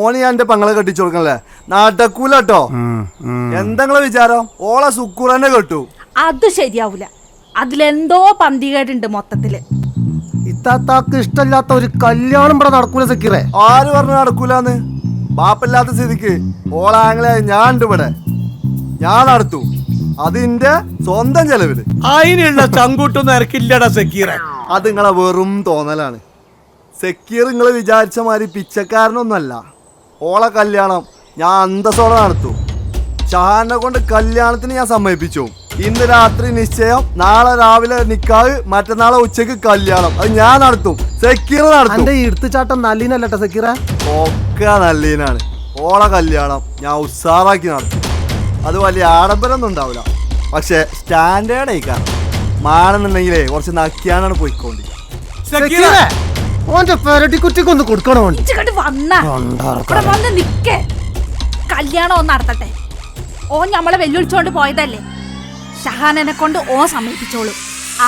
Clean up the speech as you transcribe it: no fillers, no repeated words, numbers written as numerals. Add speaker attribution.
Speaker 1: ഓന് ഞാൻ എന്റെ പെങ്ങളെ കെട്ടിച്ചു കൊടുക്കണല്ലേ, നടക്കൂലട്ടോ. എന്തെങ്കിലും വിചാരം ഓളെ സുക്കൂറന്നെ കെട്ടു.
Speaker 2: അത് ശരിയാവൂല, അതിലെന്തോ പന്തികേടുണ്ട് മൊത്തത്തില്.
Speaker 3: ഇത്താത്താക്ക് ഇഷ്ടമില്ലാത്ത ഒരു കല്യാണം ഇവിടെ നടക്കൂല സക്കീറേ.
Speaker 1: ആര് പറഞ്ഞു നടക്കൂലെന്ന്? ബാപ്പില്ലാത്ത സ്ഥിതിക്ക് ഓളാങ്ങളെ ഞാൻ ഉണ്ട് ഇവിടെ, ഞാൻ നടത്തു. അതിന്റെ സ്വന്തം ചെലവില്.
Speaker 4: അതിനുള്ള ചങ്കൂട്ടൊന്നും ഇറക്കില്ലടാ സക്കീറ.
Speaker 1: അത് നിങ്ങളെ വെറും തോന്നലാണ്. സക്കീർ നിങ്ങൾ വിചാരിച്ച മാതിരി പിച്ചക്കാരനൊന്നുമല്ല. ഓളെ കല്യാണം ഞാൻ അന്തസ്സോടെ നടത്തും. ഷാനെ കൊണ്ട് കല്യാണത്തിന് ഞാൻ സമ്മതിപ്പിച്ചു. ഇന്ന് രാത്രി നിശ്ചയം, നാളെ രാവിലെ നിക്കാഹ്, മറ്റന്നാളെ ഉച്ചക്ക് കല്യാണം. അത് ഞാൻ നടത്തും, സക്കീർ നടത്തും.
Speaker 3: എന്റെ എടുത്തുചാട്ടം നല്ലീനല്ലട്ട സക്കീറ.
Speaker 1: ഒക്കെ നല്ലീനാണ്. ഓളെ കല്യാണം ഞാൻ ഉഷാറാക്കി നടത്തും. അത് വലിയ ആഡംബരമൊന്നും ഉണ്ടാവില്ല, പക്ഷെ സ്റ്റാൻഡേർഡ് ആയിക്കാണ്. മാണെന്നുണ്ടെങ്കിലേ കുറച്ച് നക്കിയാനാണ് പോയിക്കോണ്ടി.
Speaker 3: ഓന്റെ പെരട്ടിക്കുറ്റിക്കൊന്ന് കൊടുക്കണോ?
Speaker 2: വന്ന് നിക്കേ, കല്യാണം ഒന്ന് നടത്തട്ടെ. ഓൻ നമ്മളെ വെല്ലുവിളിച്ചോണ്ട് പോയതല്ലേ, ഷഹാനെ കൊണ്ട് ഓൻ സമ്മതിപ്പിച്ചോളൂ. ആ